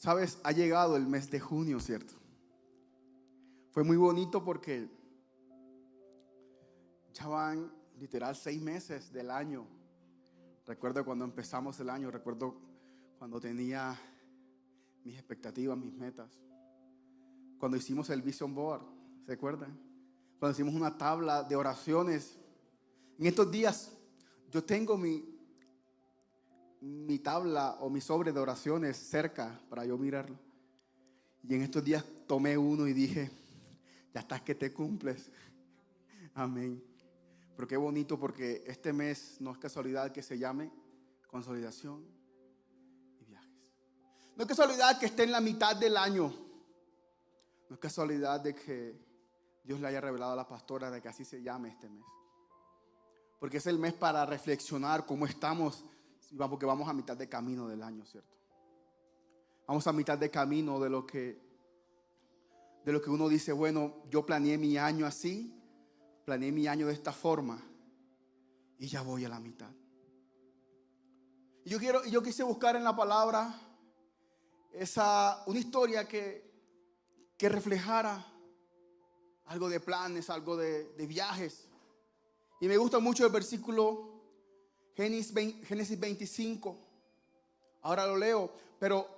Sabes, ha llegado el mes de junio, ¿cierto? Fue muy bonito porque ya van literal 6 meses del año. Recuerdo cuando empezamos el año, recuerdo cuando tenía mis expectativas, mis metas. Cuando hicimos el Vision Board, ¿se acuerdan? Cuando hicimos una tabla de oraciones. En estos días yo tengo mi tabla o mi sobre de oraciones cerca para yo mirarlo. Y en estos días tomé uno y dije, ya estás que te cumples. Amén. Pero qué bonito, porque este mes no es casualidad que se llame consolidación y viajes. No es casualidad que esté en la mitad del año. No es casualidad de que Dios le haya revelado a la pastora de que así se llame este mes. Porque es el mes para reflexionar cómo estamos, porque vamos a mitad de camino del año, ¿cierto? Vamos a mitad de camino de lo que uno dice, bueno, yo planeé mi año así, planeé mi año de esta forma y ya voy a la mitad. Y yo quise buscar en la palabra una historia que reflejara algo de planes, algo de viajes. Y me gusta mucho el versículo Génesis 25. Ahora lo leo, pero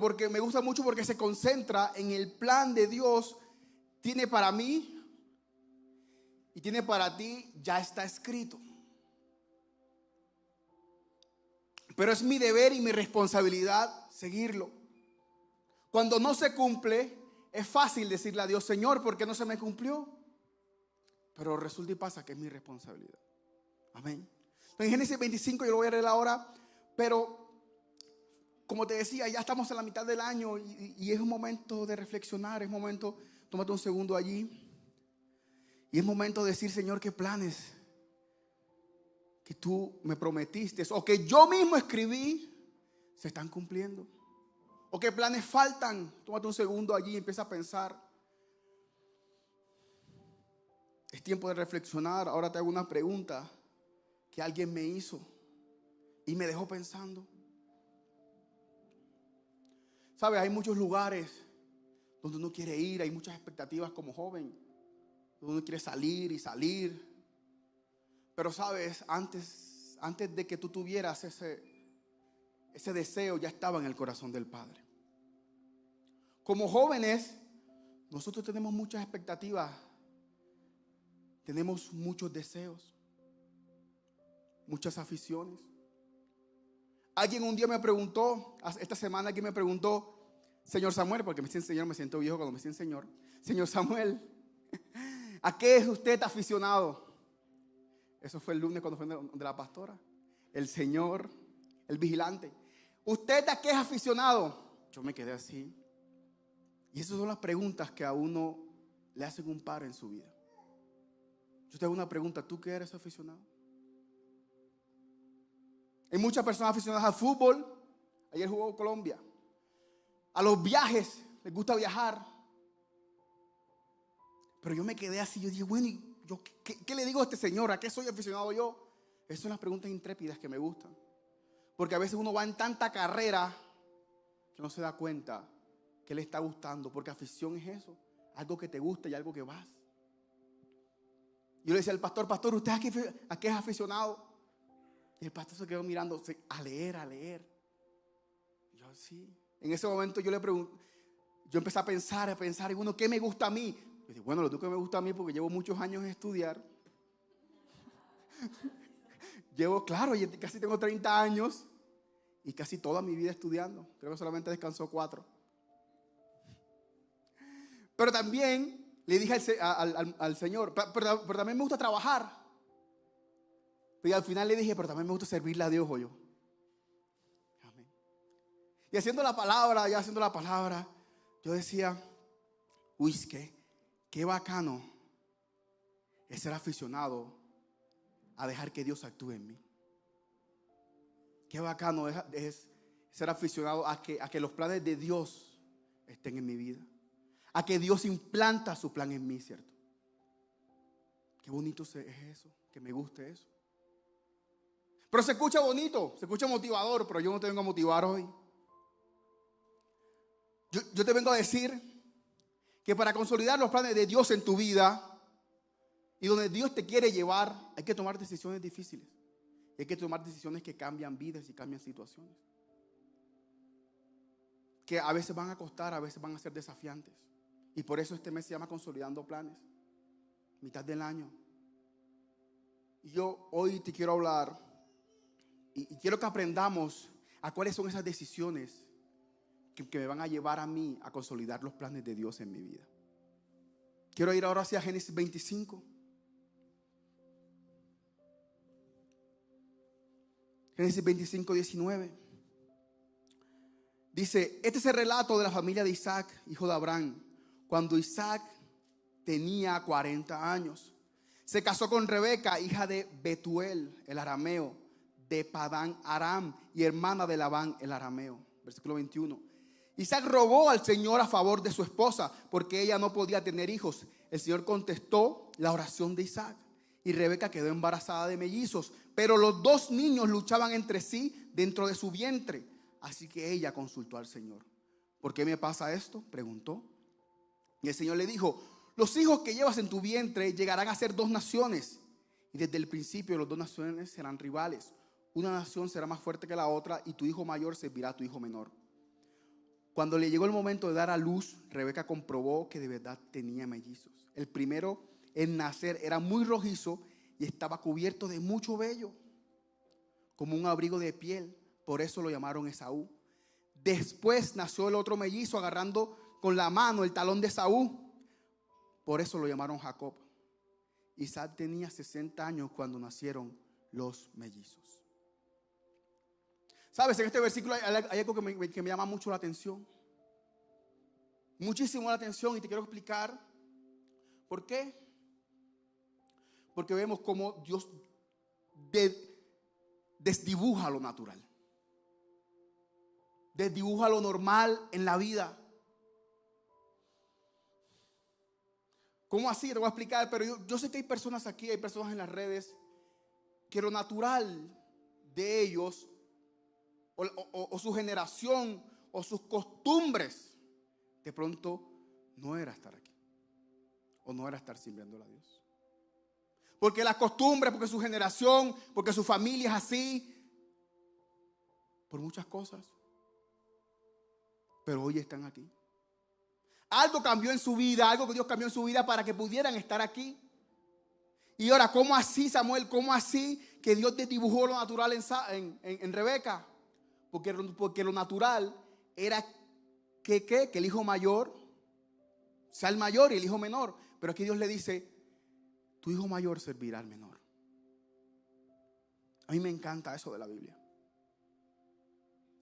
porque me gusta mucho, porque se concentra en el plan de Dios. Tiene para mí y tiene para ti, ya está escrito. Pero es mi deber y mi responsabilidad seguirlo. Cuando no se cumple, es fácil decirle a Dios, Señor, ¿por qué no se me cumplió? Pero resulta y pasa que es mi responsabilidad. Amén. En Génesis 25 yo lo voy a leer ahora, pero como te decía, ya estamos en la mitad del año y es un momento de reflexionar, es momento, tómate un segundo allí, y es momento de decir, Señor, ¿qué planes que tú me prometiste o que yo mismo escribí se están cumpliendo? ¿O qué planes faltan? Tómate un segundo allí y empieza a pensar. Es tiempo de reflexionar. Ahora te hago una pregunta que alguien me hizo y me dejó pensando. ¿Sabes? Hay muchos lugares donde uno quiere ir, hay muchas expectativas como joven, donde uno quiere salir y salir. Pero sabes, antes de que tú tuvieras ese deseo, ya estaba en el corazón del Padre. Como jóvenes, nosotros tenemos muchas expectativas, tenemos muchos deseos, muchas aficiones. Alguien un día me preguntó, esta semana alguien me preguntó, Señor Samuel, porque me dicen Señor, me siento viejo cuando me dicen Señor. Señor Samuel, ¿a qué es usted aficionado? Eso fue el lunes cuando fue de la pastora. El Señor, el vigilante. ¿Usted a qué es aficionado? Yo me quedé así. Y esas son las preguntas que a uno le hacen un paro en su vida. Yo te hago una pregunta, ¿tú qué eres aficionado? Hay muchas personas aficionadas al fútbol. Ayer jugó Colombia. A los viajes, les gusta viajar. Pero yo me quedé así, yo dije, bueno, ¿y yo qué le digo a este señor? ¿A qué soy aficionado yo? Esas son las preguntas intrépidas que me gustan. Porque a veces uno va en tanta carrera que no se da cuenta que le está gustando. Porque afición es eso, algo que te gusta y algo que vas. Yo le decía al pastor, ¿usted a qué es aficionado? Y el pastor se quedó mirando, a leer. Y yo, sí. En ese momento yo le pregunté, yo empecé a pensar, y bueno, ¿qué me gusta a mí? Yo dije, bueno, lo que me gusta a mí, porque llevo muchos años en estudiar. Claro, casi tengo 30 años y casi toda mi vida estudiando. Creo que solamente descansó 4. Pero también le dije al Señor, pero también me gusta trabajar. Y al final le dije, pero también me gusta servirle a Dios, yo. Amén. Y haciendo la palabra, yo decía, uy, qué bacano es ser aficionado a dejar que Dios actúe en mí. Qué bacano es ser aficionado a que los planes de Dios estén en mi vida. A que Dios implanta su plan en mí, ¿cierto? Qué bonito es eso, que me guste eso. Pero se escucha bonito, se escucha motivador, pero yo no te vengo a motivar hoy. Yo te vengo a decir que para consolidar los planes de Dios en tu vida y donde Dios te quiere llevar, hay que tomar decisiones difíciles. Y hay que tomar decisiones que cambian vidas y cambian situaciones. Que a veces van a costar, a veces van a ser desafiantes. Y por eso este mes se llama Consolidando Planes. Mitad del año. Y yo hoy te quiero hablar y quiero que aprendamos a cuáles son esas decisiones que me van a llevar a mí a consolidar los planes de Dios en mi vida. Quiero ir ahora hacia Génesis 25. Génesis 25, 19. Dice, este es el relato de la familia de Isaac, hijo de Abraham. Cuando Isaac tenía 40 años, se casó con Rebeca, hija de Betuel, el arameo, de Padán Aram, y hermana de Labán, el arameo. Versículo 21. Isaac rogó al Señor a favor de su esposa, porque ella no podía tener hijos. El Señor contestó la oración de Isaac, y Rebeca quedó embarazada de mellizos. Pero los dos niños luchaban entre sí dentro de su vientre. Así que ella consultó al Señor. ¿Por qué me pasa esto?, preguntó. Y el Señor le dijo, los hijos que llevas en tu vientre llegarán a ser dos naciones. Y desde el principio las dos naciones serán rivales. Una nación será más fuerte que la otra, y tu hijo mayor servirá a tu hijo menor. Cuando le llegó el momento de dar a luz, Rebeca comprobó que de verdad tenía mellizos. El primero en nacer era muy rojizo y estaba cubierto de mucho vello, como un abrigo de piel. Por eso lo llamaron Esaú. Después nació el otro mellizo agarrando con la mano el talón de Esaú. Por eso lo llamaron Jacob. Isaac tenía 60 años cuando nacieron los mellizos. ¿Sabes? En este versículo hay algo que me llama mucho la atención. Muchísimo la atención, y te quiero explicar por qué. Porque vemos cómo Dios desdibuja lo natural. Desdibuja lo normal en la vida. ¿Cómo así? Te voy a explicar, pero yo sé que hay personas aquí, hay personas en las redes, que lo natural de ellos, o su generación, o sus costumbres, de pronto no era estar aquí, o no era estar sirviendo a Dios. Porque las costumbres, porque su generación, porque su familia es así, por muchas cosas. Pero hoy están aquí. Algo cambió en su vida, algo que Dios cambió en su vida para que pudieran estar aquí. Y ahora, ¿cómo así, Samuel? ¿Cómo así que Dios desdibujó lo natural en Rebeca? Porque lo natural era que el hijo mayor sea el mayor y el hijo menor. Pero aquí Dios le dice, tu hijo mayor servirá al menor. A mí me encanta eso de la Biblia.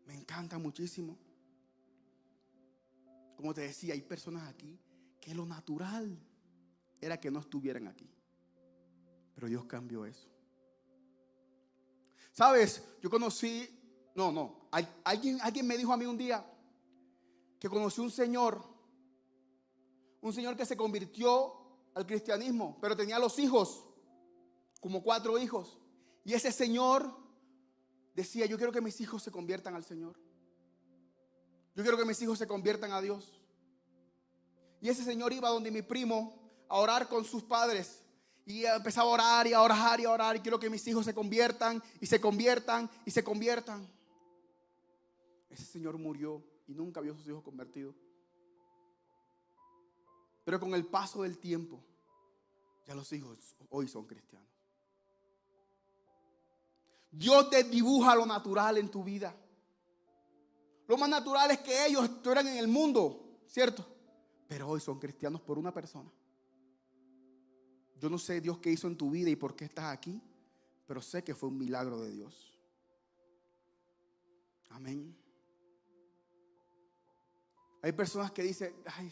Me encanta muchísimo. Como te decía, hay personas aquí que lo natural era que no estuvieran aquí. Pero Dios cambió eso. ¿Sabes? Yo conocí, alguien me dijo a mí un día que conoció un señor que se convirtió al cristianismo, pero tenía los hijos, como 4 hijos. Y ese señor decía, yo quiero que mis hijos se conviertan al Señor. Yo quiero que mis hijos se conviertan a Dios. Y ese señor iba donde mi primo a orar con sus padres. Y empezaba a orar y a orar y a orar. Y quiero que mis hijos se conviertan y se conviertan y se conviertan. Ese señor murió y nunca vio a sus hijos convertidos. Pero con el paso del tiempo, ya los hijos hoy son cristianos. Dios te dibuja lo natural en tu vida. Lo más natural es que ellos estuvieran en el mundo, ¿cierto? Pero hoy son cristianos por una persona. Yo no sé Dios qué hizo en tu vida y por qué estás aquí, pero sé que fue un milagro de Dios. Amén. Hay personas que dicen, ay,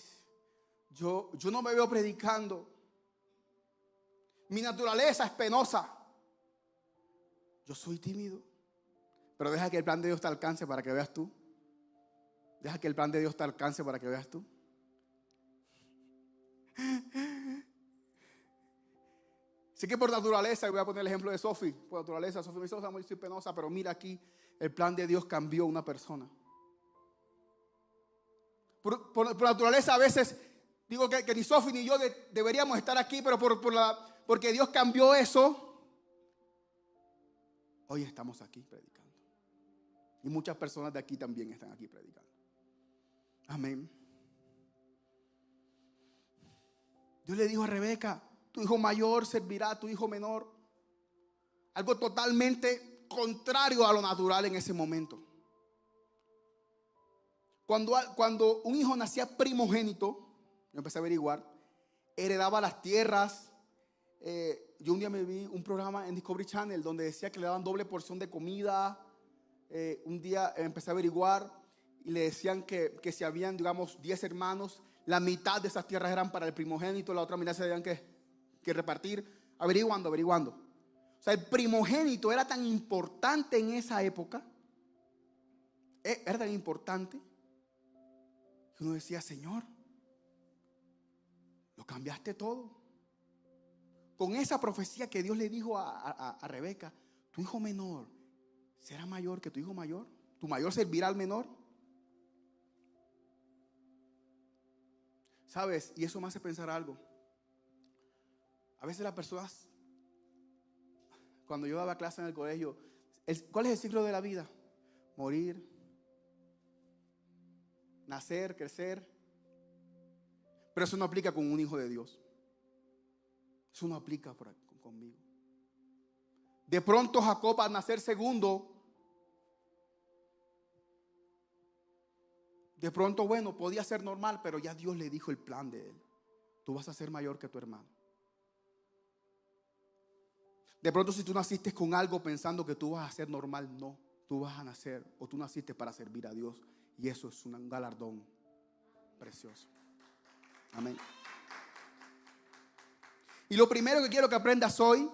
yo no me veo predicando. Mi naturaleza es penosa. Yo soy tímido. Pero deja que el plan de Dios te alcance para que veas tú. Deja que el plan de Dios te alcance para que veas tú. Sé que por naturaleza, y voy a poner el ejemplo de Sofi, por naturaleza, Sofi me dice, muy soy penosa, pero mira aquí, el plan de Dios cambió una persona. Por naturaleza a veces digo que ni Sofi ni yo deberíamos estar aquí, pero porque Dios cambió eso, hoy estamos aquí predicando. Y muchas personas de aquí también están aquí predicando. Amén. Dios le dijo a Rebeca, tu hijo mayor servirá a tu hijo menor. Algo totalmente contrario a lo natural en ese momento. Cuando un hijo nacía primogénito, yo empecé a averiguar, heredaba las tierras. Yo un día me vi un programa en Discovery Channel donde decía que le daban doble porción de comida. Un día empecé a averiguar y le decían que si habían, digamos, 10 hermanos, la mitad de esas tierras eran para el primogénito, la otra mitad se tenían que repartir. Averiguando. O sea, el primogénito era tan importante en esa época, era tan importante, que uno decía, Señor, lo cambiaste todo. Con esa profecía que Dios le dijo a Rebeca, tu hijo menor será mayor que tu hijo mayor, tu mayor servirá al menor. ¿Sabes? Y eso me hace pensar algo. A veces las personas, cuando yo daba clase en el colegio, ¿cuál es el ciclo de la vida? Morir, nacer, crecer. Pero eso no aplica con un hijo de Dios. Eso no aplica conmigo. De pronto Jacob, al nacer segundo, de pronto, bueno, podía ser normal, pero ya Dios le dijo el plan de él. Tú vas a ser mayor que tu hermano. De pronto, si tú naciste con algo pensando que tú vas a ser normal, no. Tú vas a nacer, o tú naciste para servir a Dios. Y eso es un galardón precioso. Amén. Y lo primero que quiero que aprendas hoy,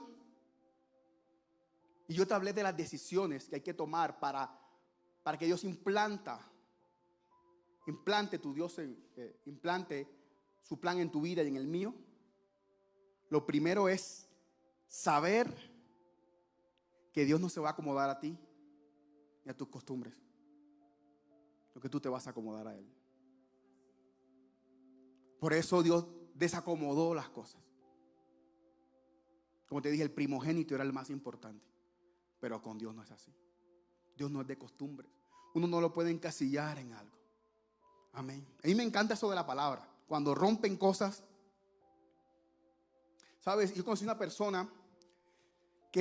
y yo te hablé de las decisiones que hay que tomar para que Dios implante tu Dios, implante su plan en tu vida y en el mío. Lo primero es saber que Dios no se va a acomodar a ti ni a tus costumbres, lo que tú te vas a acomodar a Él. Por eso Dios desacomodó las cosas. Como te dije, el primogénito era el más importante, pero con Dios no es así. Dios no es de costumbres. Uno no lo puede encasillar en algo. Amén. A mí me encanta eso de la palabra. Cuando rompen cosas. ¿Sabes? Yo conocí una persona que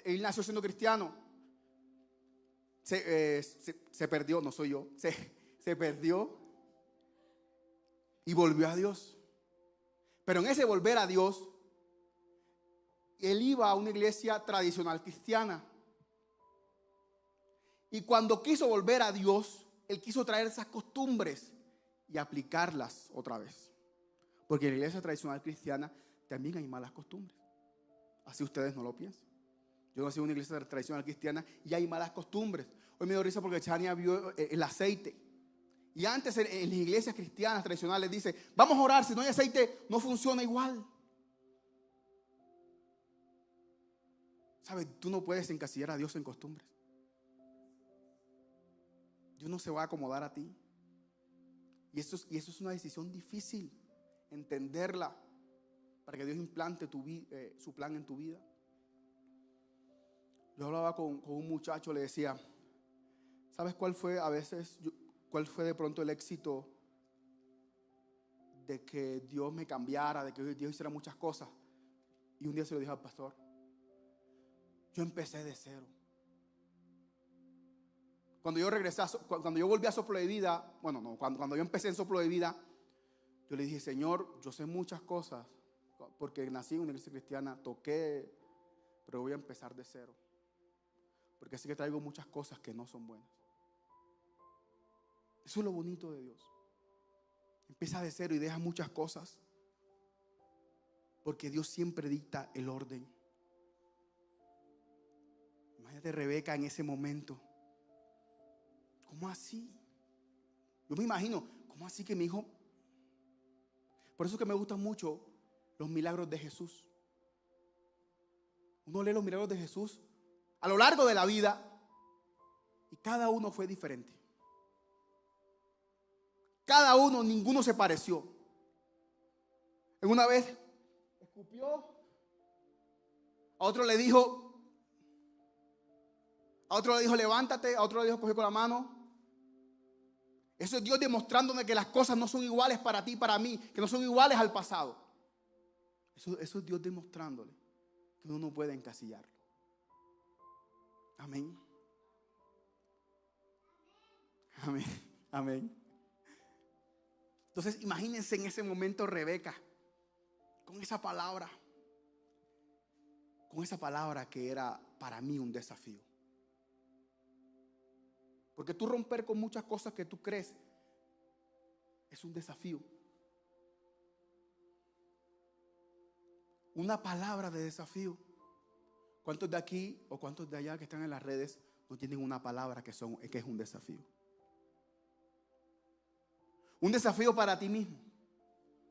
él nació siendo cristiano. Se perdió, no soy yo. Se perdió y volvió a Dios. Pero en ese volver a Dios, él iba a una iglesia tradicional cristiana. Y cuando quiso volver a Dios, él quiso traer esas costumbres y aplicarlas otra vez. Porque en la iglesia tradicional cristiana también hay malas costumbres. Así ustedes no lo piensan. Yo nací en una iglesia tradicional cristiana y hay malas costumbres. Hoy me dio risa porque Chania vio el aceite. Y antes en las iglesias cristianas tradicionales dice, vamos a orar, si no hay aceite no funciona igual. ¿Sabes? Tú no puedes encasillar a Dios en costumbres. Dios no se va a acomodar a ti. Y eso es una decisión difícil, entenderla, para que Dios implante su plan en tu vida. Yo hablaba con un muchacho, le decía, ¿sabes cuál fue cuál fue de pronto el éxito de que Dios me cambiara, de que Dios hiciera muchas cosas? Y un día se lo dije al pastor, yo empecé de cero. Cuando yo volví a Soplo de Vida, cuando yo empecé en Soplo de Vida, yo le dije, Señor, yo sé muchas cosas, porque nací en una iglesia cristiana, toqué, pero voy a empezar de cero, porque sé que traigo muchas cosas que no son buenas. Eso es lo bonito de Dios. Empieza de cero y deja muchas cosas, porque Dios siempre dicta el orden. Imagínate Rebeca en ese momento. ¿Cómo así? Yo me imagino, ¿cómo así que mi hijo? Por eso es que me gustan mucho los milagros de Jesús. Uno lee los milagros de Jesús a lo largo de la vida y cada uno fue diferente. Cada uno, ninguno se pareció. En una vez escupió, a otro le dijo levántate, a otro le dijo coge con la mano. Eso es Dios demostrándome que las cosas no son iguales para ti y para mí, que no son iguales al pasado. Eso es Dios demostrándole que uno no puede encasillarlo. Amén. Amén. Amén. Entonces imagínense en ese momento Rebeca con esa palabra que era para mí un desafío. Porque tú romper con muchas cosas que tú crees es un desafío. Una palabra de desafío. ¿Cuántos de aquí o cuántos de allá que están en las redes no tienen una palabra que es un desafío? Un desafío para ti mismo,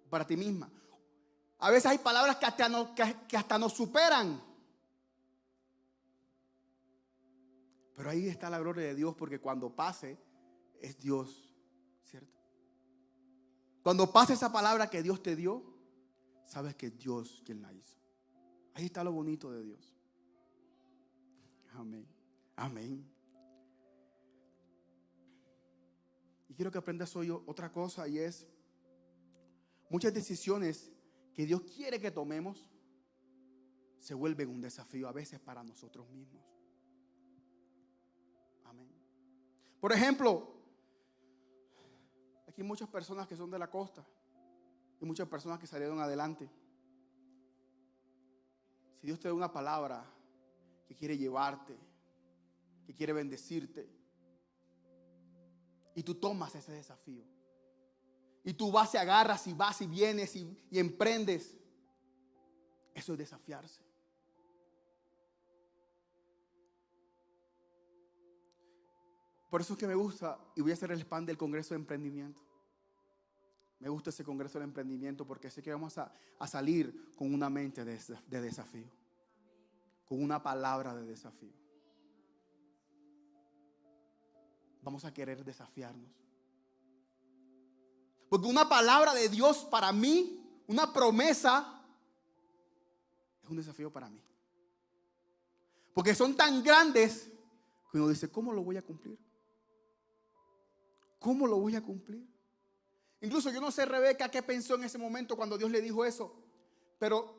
para ti misma. A veces hay palabras que hasta nos superan. Pero ahí está la gloria de Dios, porque cuando pase es Dios, ¿cierto? Cuando pase esa palabra que Dios te dio, sabes que es Dios quien la hizo. Ahí está lo bonito de Dios. Amén. Amén. Y quiero que aprendas hoy otra cosa, y es muchas decisiones que Dios quiere que tomemos se vuelven un desafío a veces para nosotros mismos. Amén. Por ejemplo, aquí hay muchas personas que son de la costa y muchas personas que salieron adelante. Si Dios te da una palabra que quiere llevarte, que quiere bendecirte, y tú tomas ese desafío, y tú vas y agarras y vas y vienes y emprendes, eso es desafiarse. Por eso es que me gusta, y voy a hacer el spam del Congreso de Emprendimiento. Me gusta ese Congreso de Emprendimiento porque sé que vamos a salir con una mente de desafío, con una palabra de desafío. Vamos a querer desafiarnos. Porque una palabra de Dios para mí, una promesa, es un desafío para mí. Porque son tan grandes que uno dice, ¿cómo lo voy a cumplir? ¿Cómo lo voy a cumplir? Incluso yo no sé, Rebeca, qué pensó en ese momento cuando Dios le dijo eso. Pero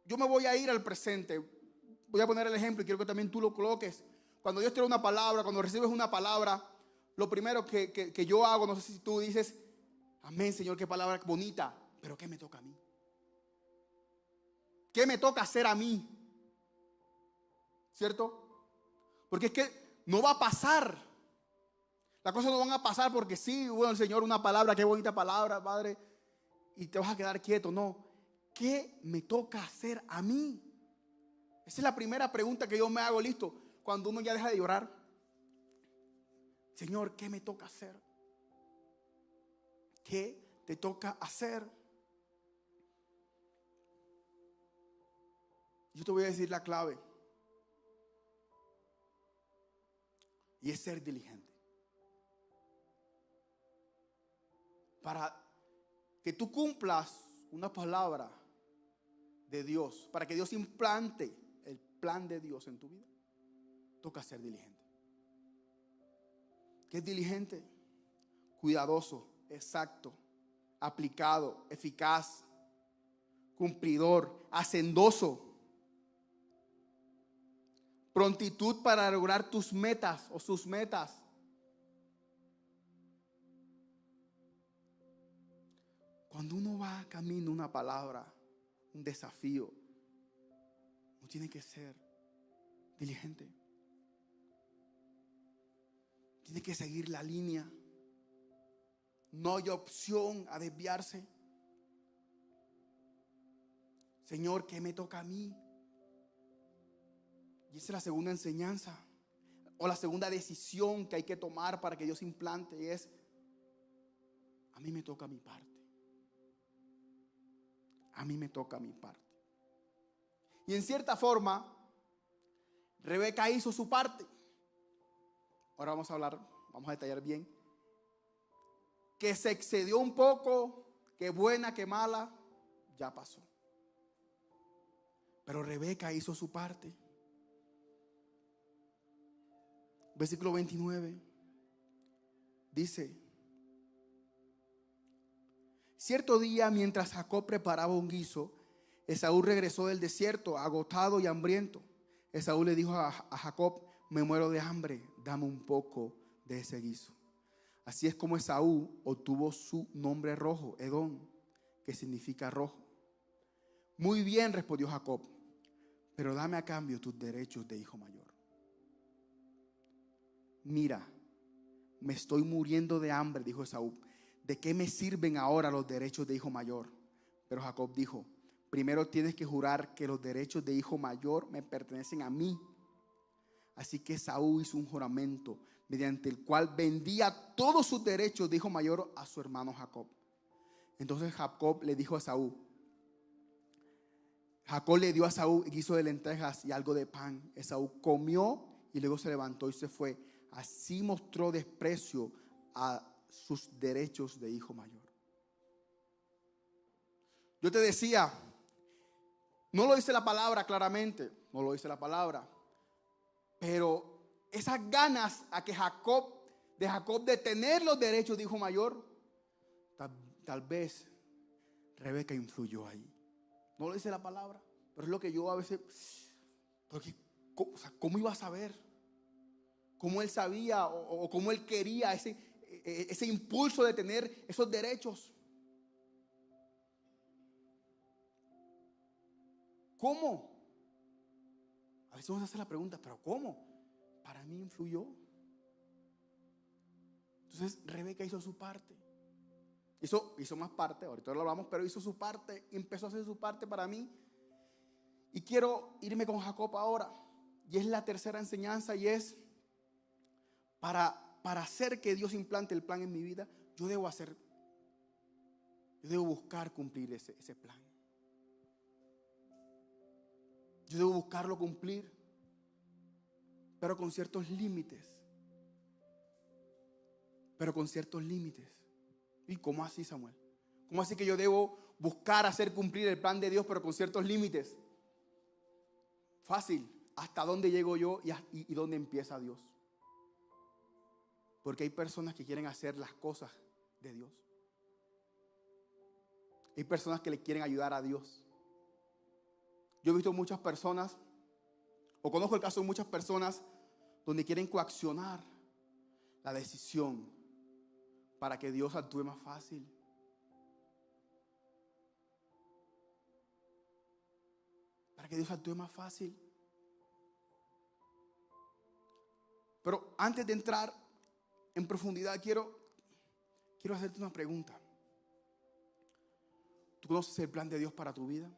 yo me voy a ir al presente. Voy a poner el ejemplo y quiero que también tú lo coloques. Cuando Dios te da una palabra, cuando recibes una palabra, lo primero que yo hago, no sé si tú dices, amén, Señor, qué palabra bonita, pero ¿qué me toca a mí? ¿Qué me toca hacer a mí? ¿Cierto? Porque es que no va a pasar. Las cosas no van a pasar porque sí, bueno, el Señor, una palabra, qué bonita palabra, Padre, y te vas a quedar quieto. No, ¿qué me toca hacer a mí? Esa es la primera pregunta que yo me hago, listo, cuando uno ya deja de llorar. Señor, ¿qué me toca hacer? ¿Qué te toca hacer? Yo te voy a decir la clave. Y es ser diligente. Para que tú cumplas una palabra de Dios, para que Dios implante el plan de Dios en tu vida, toca ser diligente. ¿Qué es diligente? Cuidadoso, exacto, aplicado, eficaz, cumplidor, hacendoso. Prontitud para lograr tus metas o sus metas. Cuando uno va camino una palabra, un desafío, uno tiene que ser diligente. Tiene que seguir la línea. No hay opción a desviarse. Señor, ¿qué me toca a mí? Y esa es la segunda enseñanza o la segunda decisión que hay que tomar para que Dios implante, es: a mí me toca mi parte. a mí me toca mi parte. Y en cierta forma, Rebeca hizo su parte. Ahora vamos a detallar bien. Que se excedió un poco, que buena, que mala, ya pasó. Pero Rebeca hizo su parte. Versículo 29 dice: cierto día, mientras Jacob preparaba un guiso, Esaú regresó del desierto, agotado y hambriento. Esaú le dijo a Jacob: me muero de hambre, dame un poco de ese guiso. Así es como Esaú obtuvo su nombre rojo, Edom, que significa rojo. Muy bien, respondió Jacob, pero dame a cambio tus derechos de hijo mayor. Mira, me estoy muriendo de hambre, dijo Esaú. ¿De qué me sirven ahora los derechos de hijo mayor? Pero Jacob dijo: primero tienes que jurar que los derechos de hijo mayor me pertenecen a mí. Así que Esaú hizo un juramento mediante el cual vendía todos sus derechos de hijo mayor a su hermano Jacob. Entonces Jacob le dijo a Esaú, Jacob le dio a Esaú guiso de lentejas y algo de pan. Esaú comió y luego se levantó y se fue. Así mostró desprecio a sus derechos de hijo mayor. Yo te decía, no lo dice la palabra claramente, no lo dice la palabra, pero esas ganas de Jacob de tener los derechos de hijo mayor, tal vez Rebeca influyó ahí. No lo dice la palabra, pero es lo que yo a veces, porque, ¿cómo iba a saber? ¿Cómo él sabía o cómo él quería ese impulso de tener esos derechos? ¿Cómo? A veces vamos a hacer la pregunta, ¿pero cómo? Para mí influyó. Entonces Rebeca hizo su parte. Hizo más parte, ahorita lo hablamos, pero hizo su parte, empezó a hacer su parte para mí. Y quiero irme con Jacob ahora. Y es la tercera enseñanza, y es para hacer que Dios implante el plan en mi vida, yo debo buscar cumplir ese plan. Yo debo buscarlo cumplir, pero con ciertos límites. ¿Y cómo así, Samuel? ¿Cómo así que yo debo buscar hacer cumplir el plan de Dios, pero con ciertos límites? Fácil. ¿Hasta dónde llego yo y dónde empieza Dios? Porque hay personas que quieren hacer las cosas de Dios. Hay personas que le quieren ayudar a Dios. Yo he visto muchas personas, o conozco el caso de muchas personas, donde quieren coaccionar la decisión para que Dios actúe más fácil. Para que Dios actúe más fácil. Pero antes de entrar en profundidad, quiero hacerte una pregunta. ¿Tú conoces el plan de Dios para tu vida?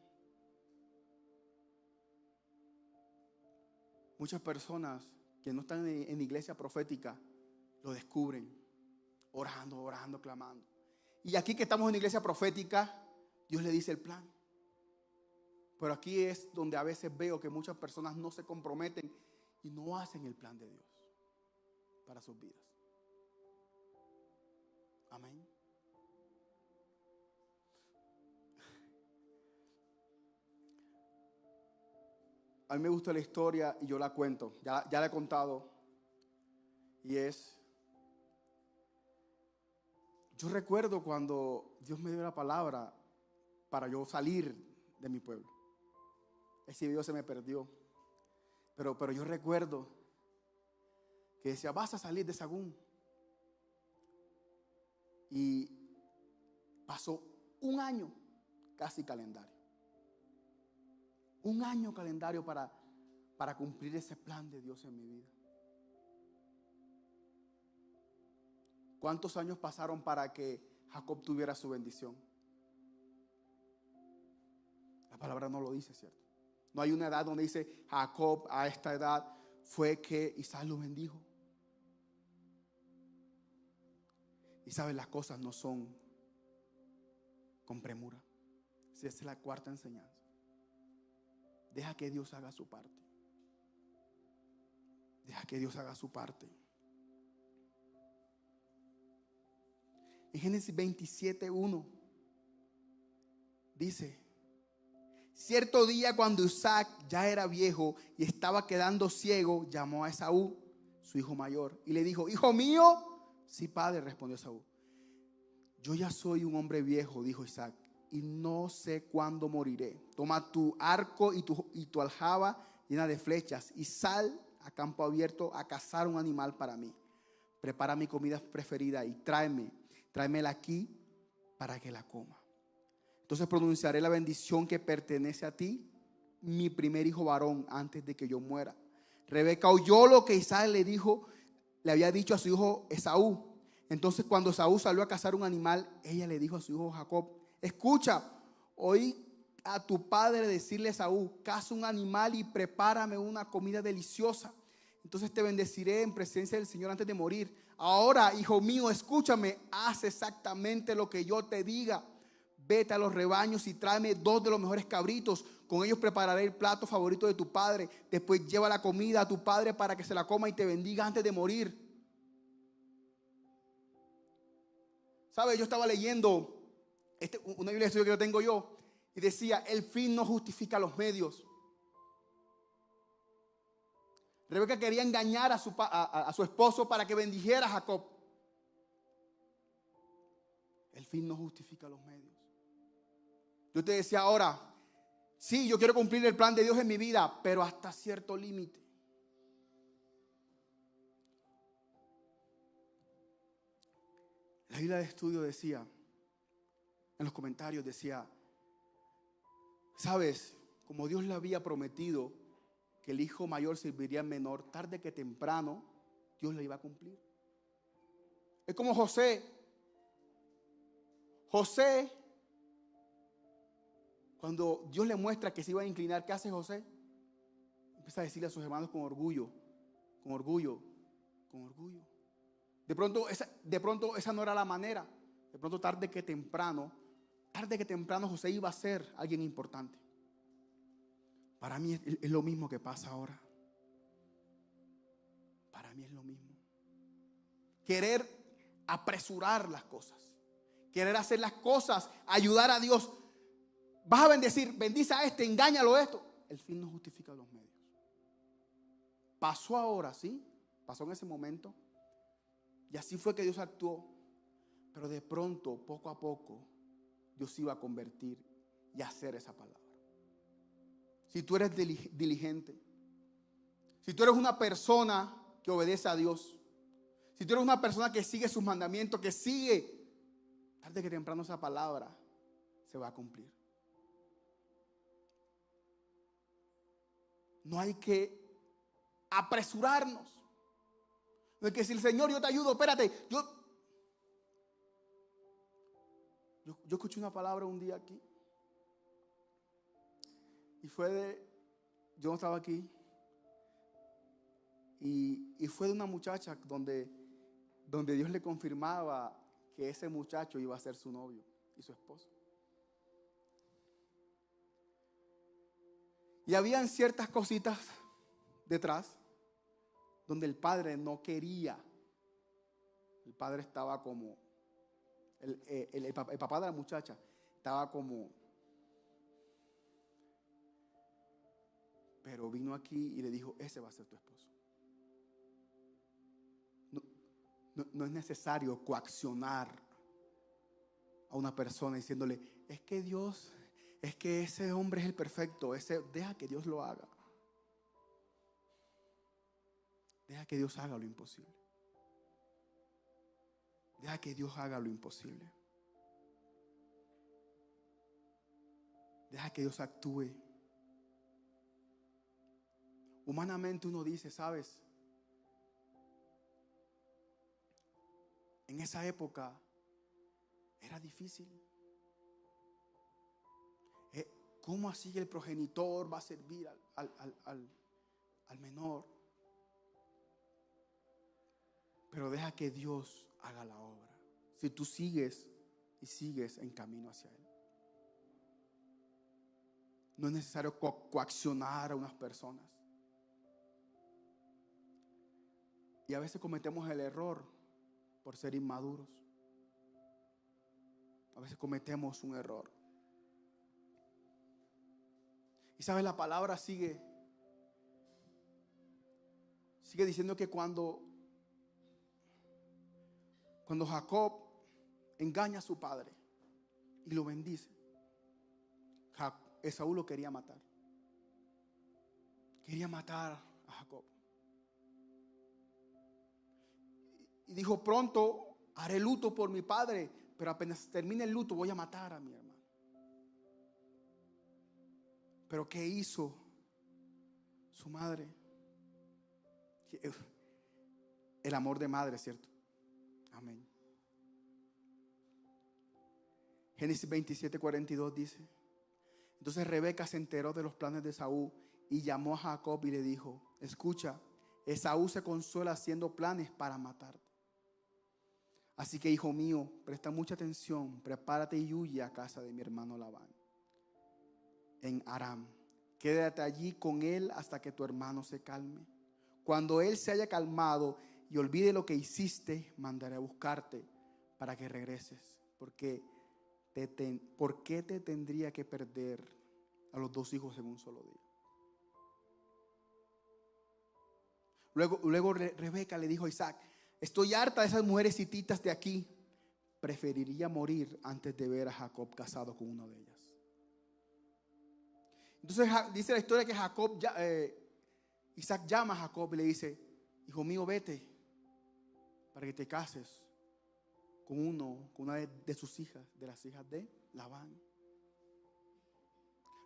Muchas personas que no están en iglesia profética lo descubren orando, clamando. Y aquí que estamos en iglesia profética, Dios le dice el plan. Pero aquí es donde a veces veo que muchas personas no se comprometen y no hacen el plan de Dios para sus vidas. Amén. A mí me gusta la historia y yo la cuento. Ya la he contado. Y yo recuerdo cuando Dios me dio la palabra para yo salir de mi pueblo. Ese video se me perdió. Pero yo recuerdo que decía, vas a salir de Sagún. Y pasó un año casi calendario. Un año calendario para cumplir ese plan de Dios en mi vida. ¿Cuántos años pasaron para que Jacob tuviera su bendición? La palabra no lo dice, ¿cierto? No hay una edad donde dice Jacob a esta edad fue que Isaac lo bendijo. Y sabes, las cosas no son con premura. Esa es la cuarta enseñanza. Deja que Dios haga su parte. Deja que Dios haga su parte. En Génesis 27:1 dice: cierto día, cuando Isaac ya era viejo y estaba quedando ciego, llamó a Esaú, su hijo mayor, y le dijo: hijo mío. Sí, padre, respondió Esaú. Yo ya soy un hombre viejo, dijo Isaac, y no sé cuándo moriré. Toma tu arco y tu aljaba llena de flechas y sal a campo abierto a cazar un animal para mí. Prepara mi comida preferida y tráemela aquí para que la coma. Entonces pronunciaré la bendición que pertenece a ti, mi primer hijo varón, antes de que yo muera. Rebeca oyó lo que Isaac le había dicho a su hijo Esaú. Entonces, cuando Esaú salió a cazar un animal, ella le dijo a su hijo Jacob: escucha, oí a tu padre decirle a Esaú: caza un animal y prepárame una comida deliciosa. Entonces te bendeciré en presencia del Señor antes de morir. Ahora, hijo mío, escúchame, haz exactamente lo que yo te diga. Vete a los rebaños y tráeme 2 de los mejores cabritos. Con ellos prepararé el plato favorito de tu padre. Después lleva la comida a tu padre para que se la coma y te bendiga antes de morir. ¿Sabes? Yo estaba leyendo una Biblia de estudio que yo tengo yo, y decía: el fin no justifica los medios. Rebeca quería engañar a su esposo para que bendijera a Jacob. El fin no justifica los medios. Yo te decía ahora: sí, yo quiero cumplir el plan de Dios en mi vida, pero hasta cierto límite. La Biblia de estudio decía, en los comentarios decía: sabes, como Dios le había prometido que el hijo mayor serviría al menor, tarde que temprano Dios le iba a cumplir. Es como José. José, cuando Dios le muestra que se iba a inclinar, ¿qué hace José? Empieza a decirle a sus hermanos con orgullo, con orgullo, con orgullo. De pronto esa no era la manera. De pronto tarde que temprano José iba a ser alguien importante. Para mí es lo mismo que pasa ahora. Para mí es lo mismo. Querer apresurar las cosas, querer hacer las cosas, ayudar a Dios. Vas a bendecir, bendice a este, engáñalo esto. El fin no justifica los medios. Pasó ahora, sí, pasó en ese momento. Y así fue que Dios actuó. Pero de pronto, poco a poco, Dios iba a convertir y hacer esa palabra. Si tú eres diligente, si tú eres una persona que obedece a Dios, si tú eres una persona que sigue sus mandamientos, que sigue, tarde que temprano esa palabra se va a cumplir. No hay que apresurarnos. No hay que decir: Señor, yo te ayudo, espérate. Yo escuché una palabra un día aquí. Y yo no estaba aquí. Y fue de una muchacha donde Dios le confirmaba que ese muchacho iba a ser su novio y su esposo. Y habían ciertas cositas detrás donde el padre no quería. El padre estaba como, el papá de la muchacha estaba como, pero vino aquí y le dijo: ese va a ser tu esposo. No es necesario coaccionar a una persona diciéndole: es que Dios, es que ese hombre es el perfecto. Deja que Dios lo haga. Deja que Dios haga lo imposible. Deja que Dios haga lo imposible. Deja que Dios actúe. Humanamente uno dice: ¿sabes? En esa época era difícil. ¿Cómo así el progenitor va a servir al menor? Pero deja que Dios haga la obra. Si tú sigues en camino hacia Él. No es necesario coaccionar a unas personas. Y a veces cometemos el error por ser inmaduros. A veces cometemos un error. Y sabes, la palabra sigue diciendo que cuando Jacob engaña a su padre y lo bendice, Esaú lo quería matar. Quería matar a Jacob. Y dijo: pronto haré luto por mi padre, pero apenas termine el luto voy a matar a mi hermano. Pero ¿qué hizo su madre? El amor de madre, ¿cierto? Amén. Génesis 27:42 dice: entonces Rebeca se enteró de los planes de Esaú y llamó a Jacob y le dijo: escucha, Esaú se consuela haciendo planes para matarte. Así que, hijo mío, presta mucha atención, prepárate y huye a casa de mi hermano Labán en Aram. Quédate allí con él hasta que tu hermano se calme. Cuando él se haya calmado y olvide lo que hiciste, mandaré a buscarte para que regreses. ¿Por qué te tendría que perder a los dos hijos en un solo día? Luego Rebeca le dijo a Isaac: estoy harta de esas mujeres hititas de aquí. Preferiría morir antes de ver a Jacob casado con una de ellas. Entonces dice la historia que Isaac llama a Jacob y le dice: hijo mío, vete para que te cases con una de sus hijas, de las hijas de Labán.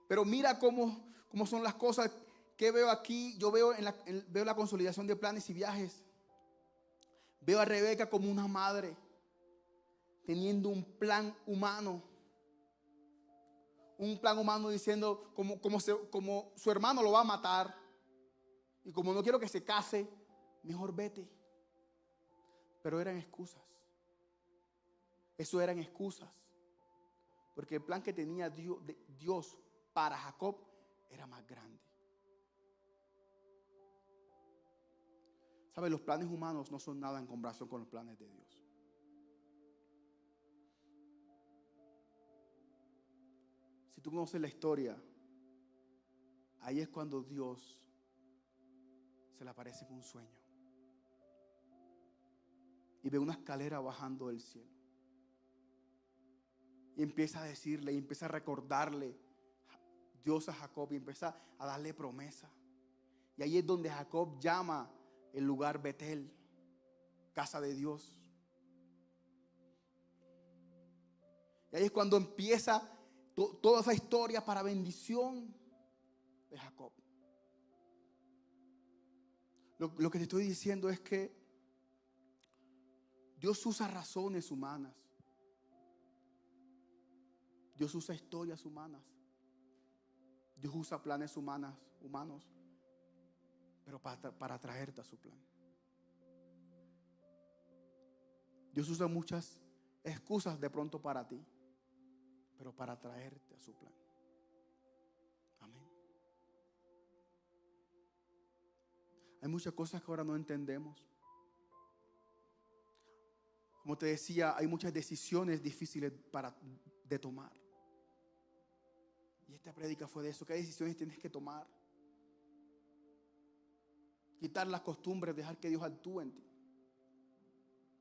Pero mira cómo son las cosas que veo aquí. Yo veo la consolidación de planes y viajes. Veo a Rebeca como una madre teniendo un plan humano. Un plan humano diciendo como su hermano lo va a matar. Y como no quiero que se case, mejor vete. Pero eran excusas. Eso eran excusas. Porque el plan que tenía Dios para Jacob era más grande. ¿Sabes? Los planes humanos no son nada en comparación con los planes de Dios. Si tú conoces la historia, ahí es cuando Dios se le aparece en un sueño y ve una escalera bajando del cielo y empieza a decirle, y empieza a recordarle Dios a Jacob y empieza a darle promesa. Y ahí es donde Jacob llama el lugar Betel, casa de Dios. Y ahí es cuando empieza toda esa historia para bendición de Jacob. Lo que te estoy diciendo es que Dios usa razones humanas. Dios usa historias humanas. Dios usa planes humanos, pero para traerte a su plan. Dios usa muchas excusas de pronto para ti, pero para traerte a su plan. Amén. Hay muchas cosas que ahora no entendemos. Como te decía, hay muchas decisiones difíciles de tomar. Y esta prédica fue de eso. ¿Qué decisiones tienes que tomar? Quitar las costumbres, dejar que Dios actúe en ti.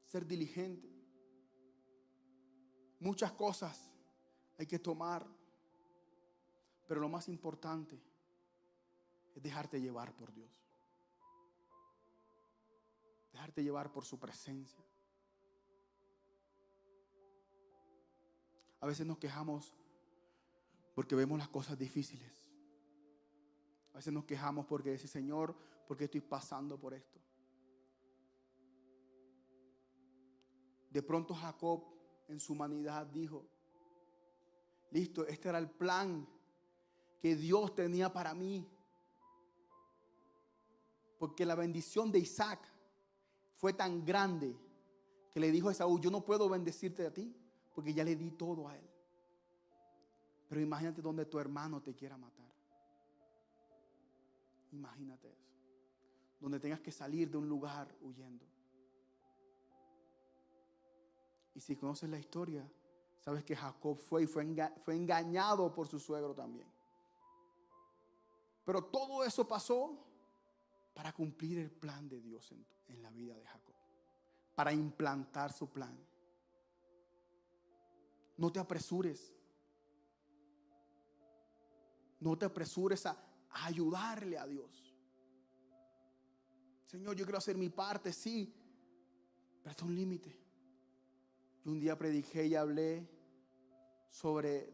Ser diligente. Muchas cosas hay que tomar. Pero lo más importante es dejarte llevar por Dios. Dejarte llevar por su presencia. A veces nos quejamos porque vemos las cosas difíciles. A veces nos quejamos porque decimos: Señor, ¿por qué estoy pasando por esto? De pronto Jacob en su humanidad dijo: listo, este era el plan que Dios tenía para mí. Porque la bendición de Isaac fue tan grande que le dijo a Esaú: yo no puedo bendecirte a ti porque ya le di todo a él. Pero imagínate donde tu hermano te quiera matar. Imagínate eso. Donde tengas que salir de un lugar huyendo. Y si conoces la historia, sabes que Jacob fue engañado por su suegro también. Pero todo eso pasó para cumplir el plan de Dios en la vida de Jacob. Para implantar su plan. No te apresures. No te apresures a ayudarle a Dios. Señor, yo quiero hacer mi parte, sí, pero está un límite. Yo un día prediqué y hablé sobre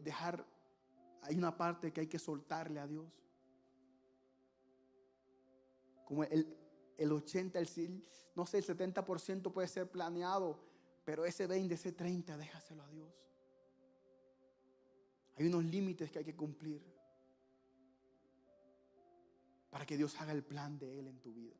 hay una parte que hay que soltarle a Dios. Como el 80, no sé, el 70% puede ser planeado, pero ese 20, ese 30, déjaselo a Dios. Hay unos límites que hay que cumplir para que Dios haga el plan de Él en tu vida.